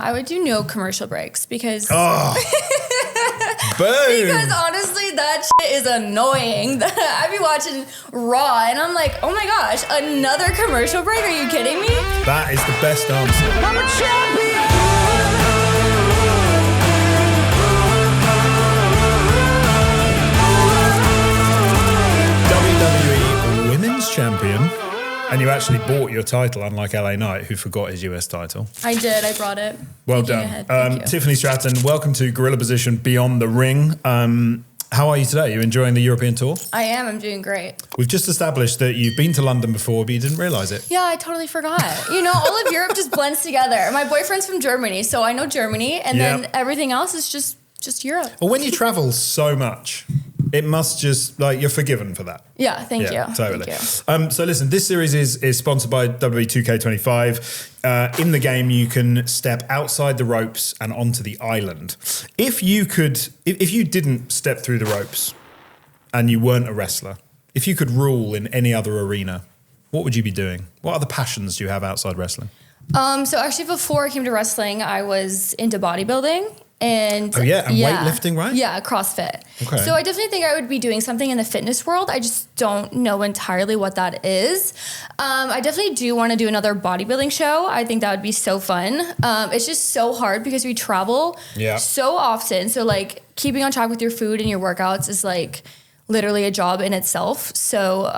I would do no commercial breaks because... Oh. Boom. Because honestly, that shit is annoying. I'd be watching Raw and I'm like, oh my gosh, another commercial break? Are you kidding me? That is the best answer. I'm a champion! WWE Women's Champion. And you actually bought your title, unlike LA Knight, who forgot his US title. I did. I brought it. Well done. Tiffany Stratton, welcome to Gorilla Position Beyond the Ring. How are you today? You enjoying the European tour? I am. I'm doing great. We've just established that you've been to London before, but you didn't realise it. Yeah, I totally forgot. You know, all of Europe just blends together. My boyfriend's from Germany, so I know Germany, and then everything else is just Europe. Well, when you travel so much, it must just, like, you're forgiven for that. Yeah, thank you. Totally. Thank you. So listen, this series is sponsored by WWE 2K25. In the game, you can step outside the ropes and onto the island. If you didn't step through the ropes and you weren't a wrestler, if you could rule in any other arena, what would you be doing? What other passions do you have outside wrestling? So actually before I came to wrestling, I was into bodybuilding. And weightlifting, right? Yeah, CrossFit. Okay. So I definitely think I would be doing something in the fitness world. I just don't know entirely what that is. I definitely do want to do another bodybuilding show. I think that would be so fun. It's just so hard because we travel so often. So like keeping on track with your food and your workouts is like literally a job in itself. So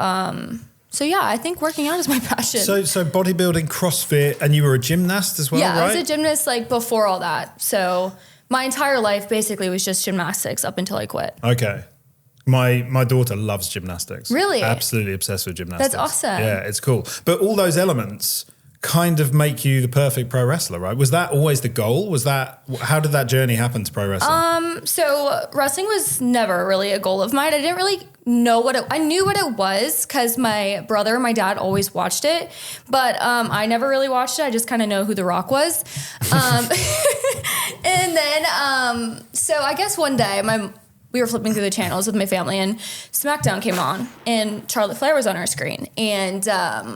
yeah, I think working out is my passion. So bodybuilding, CrossFit, and you were a gymnast as well, right? Yeah, I was a gymnast like before all that. So my entire life basically was just gymnastics up until I quit. Okay. My daughter loves gymnastics. Really? Absolutely obsessed with gymnastics. That's awesome. Yeah, it's cool. But all those elements kind of make you the perfect pro wrestler, right? Was that always the goal? How did that journey happen to pro wrestling? So wrestling was never really a goal of mine. I didn't really know I knew what it was because my brother and my dad always watched it, but I never really watched it. I just kind of know who The Rock was. And then, so I guess one day we were flipping through the channels with my family and SmackDown came on and Charlotte Flair was on our screen. And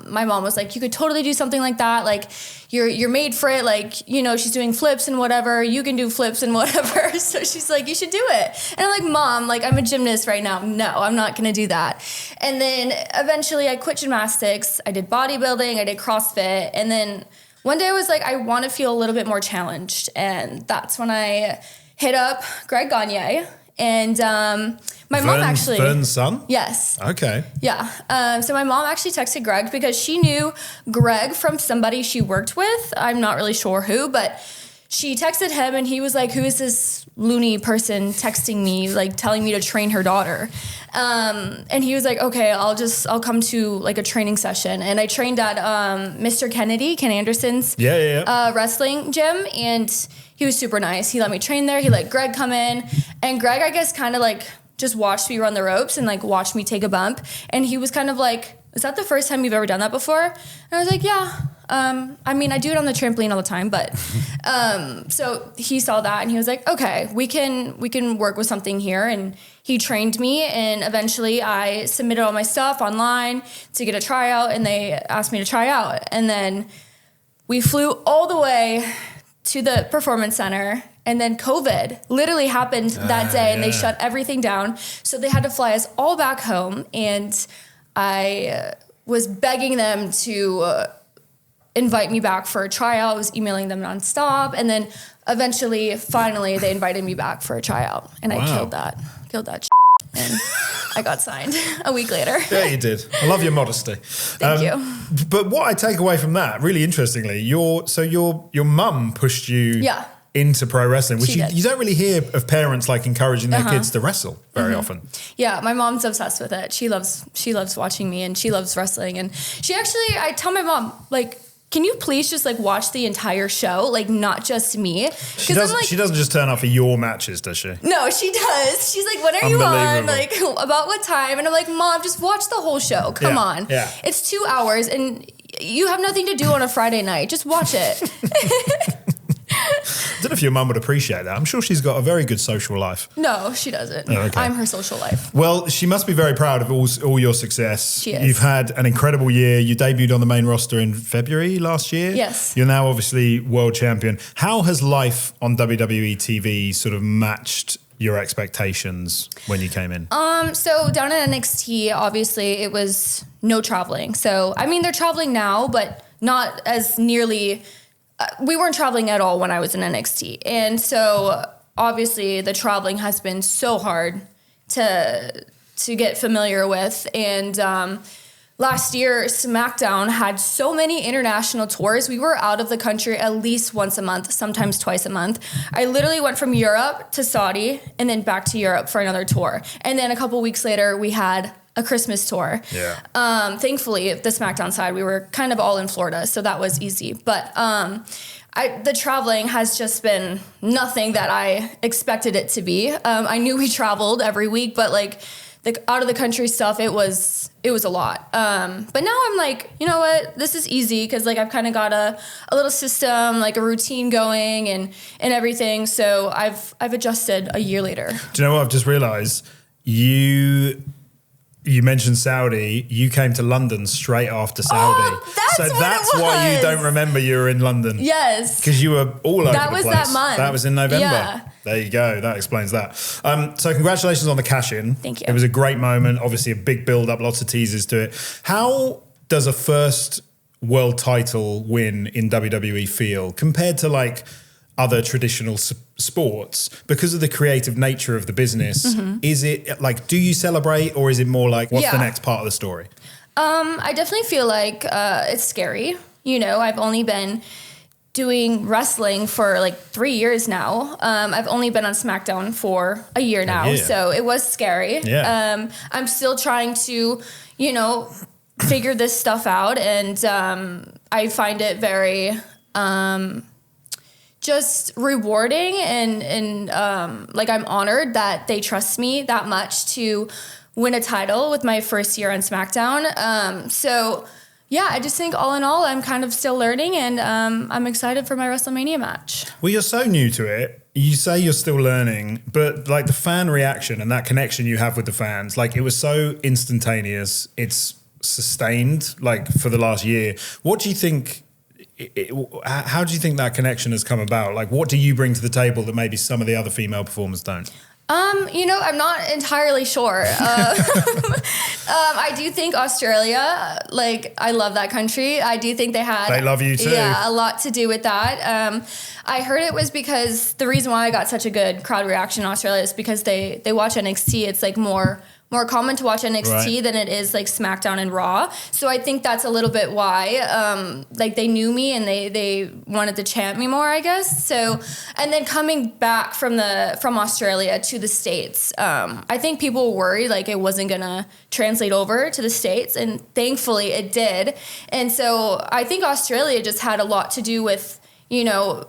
my mom was like, you could totally do something like that. Like you're made for it. Like, you know, she's doing flips and whatever. You can do flips and whatever. So she's like, you should do it. And I'm like, Mom, like I'm a gymnast right now. No, I'm not going to do that. And then eventually I quit gymnastics. I did bodybuilding. I did CrossFit. And then one day I was like, I want to feel a little bit more challenged. And that's when I hit up Greg Gagne. And my mom actually... Vern's son? Yes. Okay. Yeah. So my mom actually texted Greg because she knew Greg from somebody she worked with. I'm not really sure who, but she texted him and he was like, who is this loony person texting me, like telling me to train her daughter? And he was like, okay, I'll come to like a training session. And I trained at Mr. Kennedy, Ken Anderson's wrestling gym. And he was super nice. He let me train there. He let Greg come in. And Greg, I guess, kind of like just watched me run the ropes and like watched me take a bump. And he was kind of like, is that the first time you've ever done that before? And I was like, yeah. I mean, I do it on the trampoline all the time, but so he saw that and he was like, okay, we can work with something here. And he trained me and eventually I submitted all my stuff online to get a tryout and they asked me to try out. And then we flew all the way to the performance center and then COVID literally happened that day and they shut everything down. So they had to fly us all back home and I was begging them to invite me back for a tryout. I was emailing them nonstop. And then eventually, finally, they invited me back for a tryout. And I killed that shit. And I got signed a week later. Yeah, you did. I love your modesty. Thank you. But what I take away from that, really interestingly, your mum pushed you into pro wrestling, which you don't really hear of parents like encouraging their kids to wrestle very often. Yeah, my mom's obsessed with it. She loves watching me and she loves wrestling. And I tell my mom, like, can you please just like watch the entire show? Like not just me. She doesn't just turn up for your matches, does she? No, she does. She's like, when are you on? Like about what time? And I'm like, Mom, just watch the whole show. Come on. Yeah. It's 2 hours and you have nothing to do on a Friday night. Just watch it. don't know if your mum would appreciate that. I'm sure she's got a very good social life. No, she doesn't. Oh, okay. I'm her social life. Well, she must be very proud of all your success. She is. You've had an incredible year. You debuted on the main roster in February last year. Yes. You're now obviously world champion. How has life on WWE TV sort of matched your expectations when you came in? So down at NXT, obviously it was no traveling. So, I mean, they're traveling now, but not as nearly, we weren't traveling at all when I was in NXT. And so obviously the traveling has been so hard to get familiar with. And, last year, SmackDown had so many international tours. We were out of the country at least once a month, sometimes twice a month. I literally went from Europe to Saudi and then back to Europe for another tour. And then a couple weeks later, we had a Christmas tour. Yeah. Thankfully, the SmackDown side, we were kind of all in Florida, so that was easy. But the traveling has just been nothing that I expected it to be. I knew we traveled every week, but like the out of the country stuff, it was a lot. But now I'm like, you know what? This is easy because like I've kind of got a little system, like a routine going and everything. So I've adjusted a year later. Do you know what I've just realised? You mentioned Saudi. You came to London straight after Saudi. Oh, that's why you don't remember you were in London. Yes. Because you were all over the place. That was that month. That was in November. Yeah. There you go. That explains that. So congratulations on the cash-in. Thank you. It was a great moment. Obviously a big build-up, lots of teasers to it. How does a first world title win in WWE feel compared to like other traditional sports? Because of the creative nature of the business, is it like, do you celebrate or is it more like, what's the next part of the story? I definitely feel like it's scary. You know, I've only been doing wrestling for like 3 years now. I've only been on SmackDown for a year now. So it was scary. Yeah. I'm still trying to, you know, figure this stuff out. And I find it very just rewarding and like I'm honored that they trust me that much to win a title with my first year on SmackDown. So yeah, I just think all in all, I'm kind of still learning and I'm excited for my WrestleMania match. Well, you're so new to it. You say you're still learning, but like the fan reaction and that connection you have with the fans, like it was so instantaneous. It's sustained like for the last year. What do you think? How do you think that connection has come about? Like, what do you bring to the table that maybe some of the other female performers don't? You know, I'm not entirely sure. I do think Australia, like, I love that country. I do think they love you too. Yeah, a lot to do with that. I heard it was because the reason why I got such a good crowd reaction in Australia is because they watch NXT. It's like more common to watch NXT than it is like SmackDown and Raw. So I think that's a little bit why, like they knew me and they wanted to chant me more, I guess. So, and then coming back from Australia to the States, I think people were worried like it wasn't gonna translate over to the States, and thankfully it did. And so I think Australia just had a lot to do with, you know,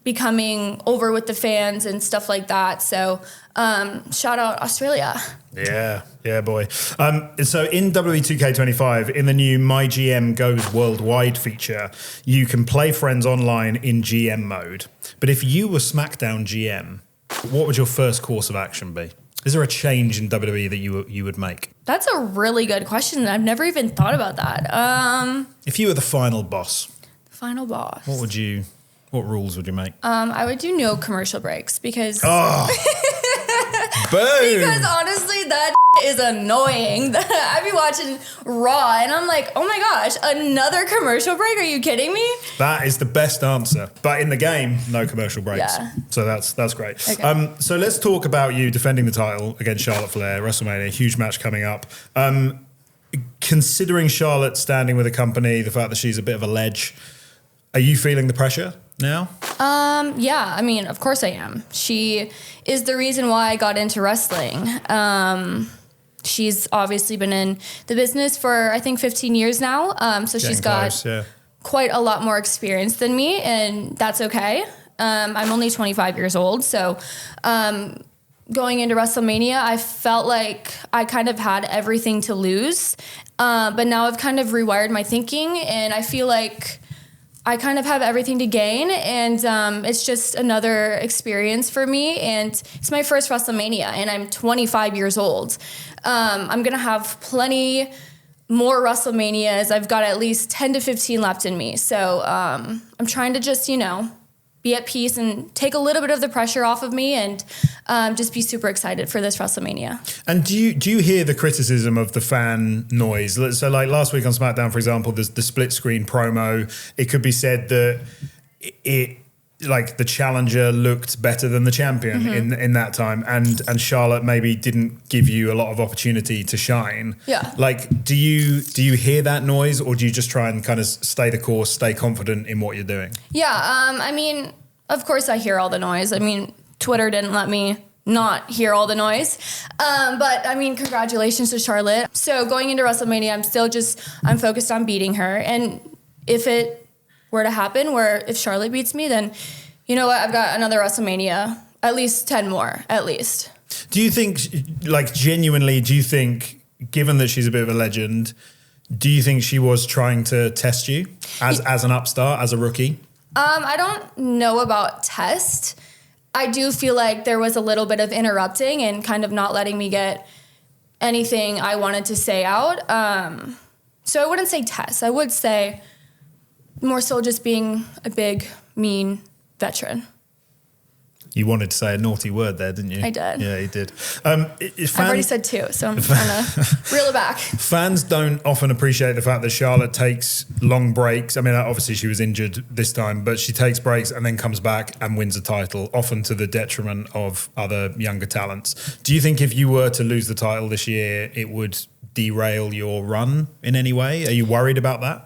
becoming over with the fans and stuff like that. So shout out Australia. Yeah, boy. So in WWE 2K25, in the new My GM Goes Worldwide feature, you can play friends online in GM mode. But if you were SmackDown GM, what would your first course of action be? Is there a change in WWE that you would make? That's a really good question. I've never even thought about that. If you were the final boss. Final boss. What rules would you make? I would do no commercial breaks because... Oh! Boom! Because honestly, that is annoying. I'd be watching Raw and I'm like, oh my gosh, another commercial break? Are you kidding me? That is the best answer. But in the game, no commercial breaks. Yeah. So that's great. Okay. So let's talk about you defending the title against Charlotte Flair, WrestleMania, huge match coming up. Considering Charlotte standing with a company, the fact that she's a bit of a ledge, are you feeling the pressure now? Yeah, I mean, of course I am. She is the reason why I got into wrestling. She's obviously been in the business for, I think, 15 years now. So she's got quite a lot more experience than me, and that's okay. I'm only 25 years old. So going into WrestleMania, I felt like I kind of had everything to lose. But now I've kind of rewired my thinking, and I feel like I kind of have everything to gain, and it's just another experience for me. And it's my first WrestleMania, and I'm 25 years old. I'm going to have plenty more WrestleManias. I've got at least 10 to 15 left in me. So I'm trying to just, be at peace and take a little bit of the pressure off of me, and just be super excited for this WrestleMania. And do you hear the criticism of the fan noise? So like last week on SmackDown, for example, there's the split screen promo. It could be said that it like the challenger looked better than the champion in that time, and Charlotte maybe didn't give you a lot of opportunity to shine. Yeah. Like, do you hear that noise, or do you just try and kind of stay the course, stay confident in what you're doing? Yeah. I mean, of course I hear all the noise. I mean, Twitter didn't let me not hear all the noise. But I mean, congratulations to Charlotte. So going into WrestleMania, I'm focused on beating her. And if it were to happen where if Charlotte beats me, then you know what? I've got another WrestleMania, at least 10 more, at least. Do you think, like genuinely, given that she's a bit of a legend, do you think she was trying to test you as an upstart, as a rookie? I don't know about test. I do feel like there was a little bit of interrupting and kind of not letting me get anything I wanted to say out. So I wouldn't say test. I would say more so just being a big, mean veteran. You wanted to say a naughty word there, didn't you? I did. Yeah, you did. I've already said two, so I'm trying to reel it back. Fans don't often appreciate the fact that Charlotte takes long breaks. I mean, obviously she was injured this time, but she takes breaks and then comes back and wins a title, often to the detriment of other younger talents. Do you think if you were to lose the title this year, it would derail your run in any way? Are you worried about that?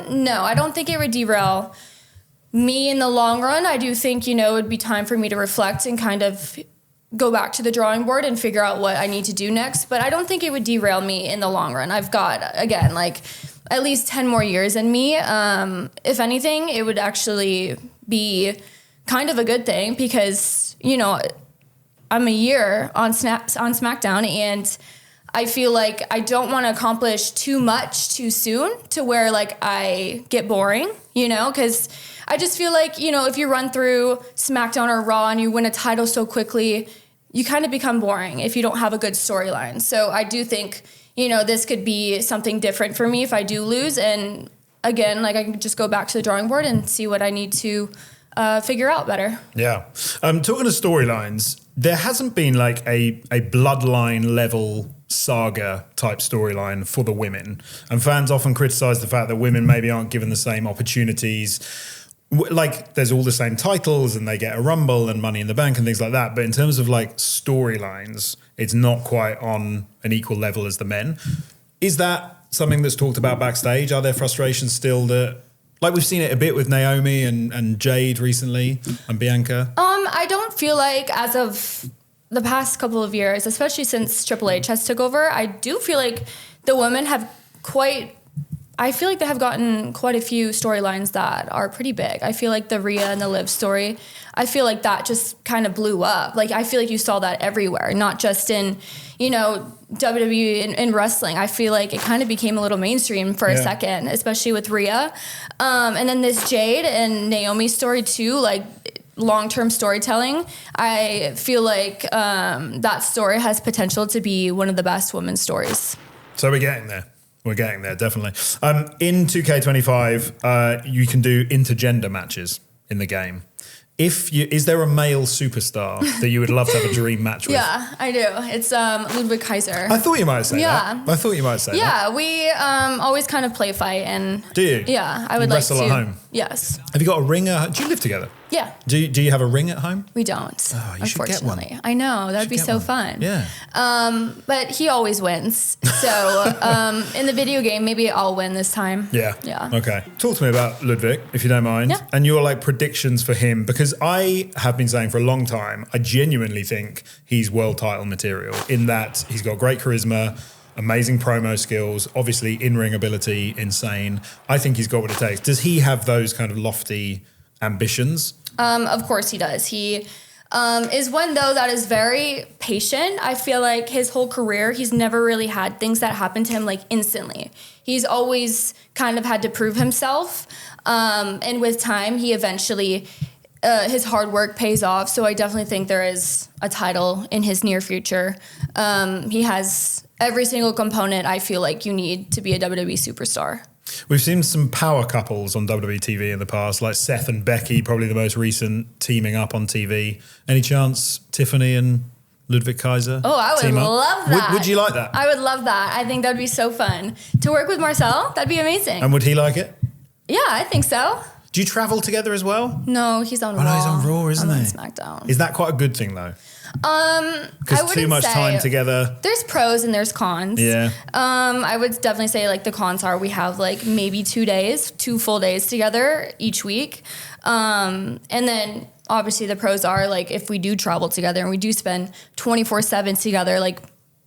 No, I don't think it would derail me in the long run. I do think, it would be time for me to reflect and kind of go back to the drawing board and figure out what I need to do next. But I don't think it would derail me in the long run. I've got, again, like at least 10 more years in me. If anything, it would actually be kind of a good thing because, I'm a year on SmackDown, and I feel like I don't want to accomplish too much too soon to where like I get boring, because I just feel like, if you run through SmackDown or Raw and you win a title so quickly, you kind of become boring if you don't have a good storyline. So I do think, this could be something different for me if I do lose. And again, like I can just go back to the drawing board and see what I need to figure out better. Yeah. Talking of storylines, there hasn't been like a bloodline level saga type storyline for the women, and fans often criticize the fact that women maybe aren't given the same opportunities. Like there's all the same titles and they get a Rumble and Money in the Bank and things like that, but in terms of like storylines, it's not quite on an equal level as the men. Is that something that's talked about backstage? Are there frustrations still that, like we've seen it a bit with Naomi and Jade recently and Bianca? I don't feel like as of the past couple of years, especially since Triple H has took over, I do feel like the women have I feel like they have gotten quite a few storylines that are pretty big. I feel like the Rhea and the Liv story, I feel like that just kind of blew up. Like, I feel like you saw that everywhere, not just in, WWE and wrestling. I feel like it kind of became a little mainstream for a second, especially with Rhea. And then this Jade and Naomi story too, like long-term storytelling. I feel like that story has potential to be one of the best women's stories. So we're getting there. We're getting there, definitely. In 2K25, you can do intergender matches in the game. Is there a male superstar that you would love to have a dream match with? Yeah, I do. It's Ludwig Kaiser. I thought you might say that. I thought you might say that. Yeah, we always kind of play fight. And do you? Yeah, I would like to. Wrestle at home? Yes. Have you got a ring? Do you live together? Yeah. Do you have a ring at home? We don't. Oh, you should get one. I know. That would be so fun. Yeah. But he always wins. So in the video game, maybe I'll win this time. Yeah. Yeah. Okay. Talk to me about Ludwig, if you don't mind. Yeah. And your predictions for him, because I have been saying for a long time, I genuinely think he's world title material in that he's got great charisma, amazing promo skills, obviously in-ring ability, insane. I think he's got what it takes. Does he have those kind of lofty ambitions? Of course he does. He is one, though, that is very patient. I feel like his whole career, he's never really had things that happen to him like instantly. He's always kind of had to prove himself. And with time, he eventually, his hard work pays off. So I definitely think there is a title in his near future. He has every single component I feel like you need to be a WWE superstar. We've seen some power couples on WWE TV in the past, like Seth and Becky, probably the most recent teaming up on TV. Any chance Tiffany and Ludwig Kaiser? Oh, I would love that. Would you like that? I would love that. I think that would be so fun. To work with Marcel, that'd be amazing. And would he like it? Yeah, I think so. Do you travel together as well? No, he's on Raw. Oh, no, he's on Raw, isn't he? I'm on SmackDown. Is that quite a good thing, though? I Because too much time together. There's pros and there's cons. Yeah. I would definitely say like the cons are we have like maybe 2 full days together each week. And then obviously the pros are like if we do travel together and we do spend 24/7 together, like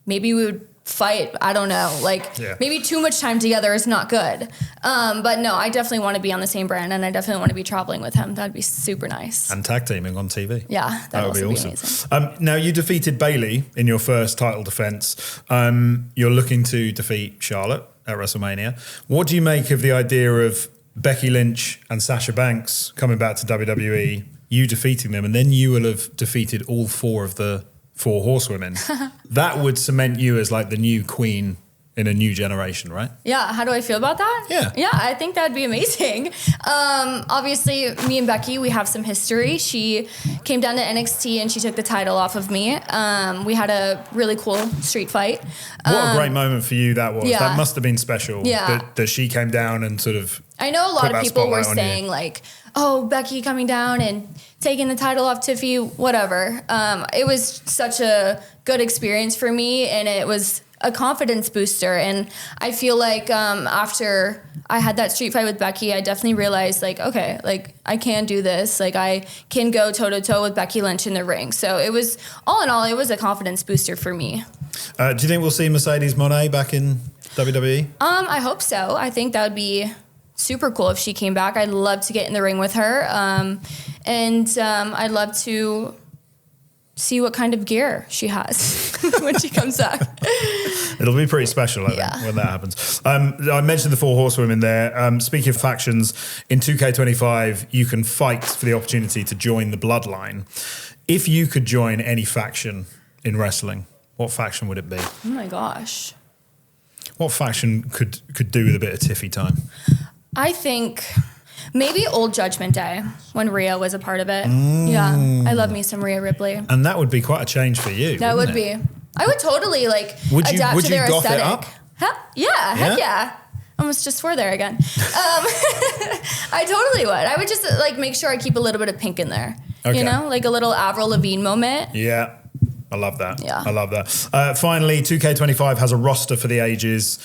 maybe we would fight. I don't know. Like maybe too much time together is not good. But no, I definitely want to be on the same brand and I definitely want to be traveling with him. That'd be super nice. And tag teaming on TV. Yeah, that would be awesome. Amazing. Now you defeated Bayley in your first title defense. You're looking to defeat Charlotte at WrestleMania. What do you make of the idea of Becky Lynch and Sasha Banks coming back to WWE, you defeating them, and then you will have defeated all 4 of the 4 horsewomen? That would cement you as like the new queen in a new generation, right? Yeah. How do I feel about that? Yeah, I think that'd be amazing. Obviously, me and Becky, we have some history. She came down to NXT and she took the title off of me. We had a really cool street fight. What a great moment for you that was. Yeah. That must have been special. Yeah. That she came down and sort of... I know a lot of people were saying like, oh, Becky coming down and taking the title off Tiffy, whatever. It was such a good experience for me and it was a confidence booster. And I feel like after I had that street fight with Becky, I definitely realized like, okay, like I can do this. Like I can go toe to toe with Becky Lynch in the ring. So it was all in all, it was a confidence booster for me. Do you think we'll see Mercedes Moné back in WWE? I hope so. I think that would be super cool if she came back. I'd love to get in the ring with her. And I'd love to see what kind of gear she has when she comes back. It'll be pretty special, I think, when that happens. I mentioned the 4 horsewomen there. Speaking of factions, in 2K25, you can fight for the opportunity to join the Bloodline. If you could join any faction in wrestling, what faction would it be? Oh my gosh. What faction could do with a bit of Tiffy time? I think maybe old Judgment Day when Rhea was a part of it. Yeah, I love me some Rhea Ripley. And that would be quite a change for you. That would be. I would totally like adapt to their aesthetic. It up? Heck yeah. Almost just swore there again. I totally would. I would just like make sure I keep a little bit of pink in there. Okay. You know, like a little Avril Lavigne moment. Yeah. I love that. Yeah. I love that. Finally, 2K25 has a roster for the ages.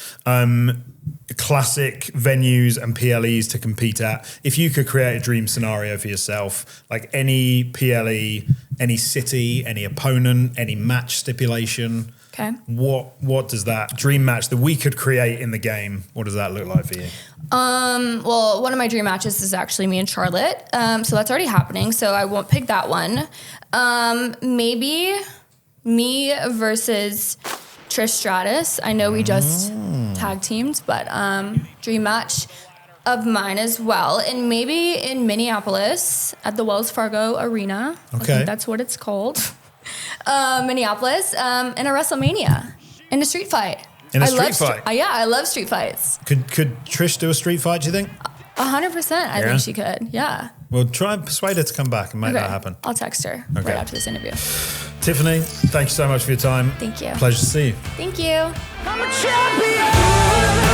Classic venues and PLEs to compete at. If you could create a dream scenario for yourself, like any PLE, any city, any opponent, any match stipulation, okay, what does that dream match that we could create in the game, what does that look like for you? Well, one of my dream matches is actually me and Charlotte. So that's already happening. So I won't pick that one. Maybe me versus Trish Stratus. I know we just tag teamed, but dream match of mine as well. And maybe in Minneapolis at the Wells Fargo Arena. Okay. I think that's what it's called. Minneapolis, in a WrestleMania, in a street fight. In a street fight? I love street fights. Could Trish do a street fight, do you think? 100%. I think she could. Yeah. Well, try and persuade her to come back and make that happen. I'll text her right after this interview. Tiffany, thank you so much for your time. Thank you. Pleasure to see you. Thank you. I'm a champion.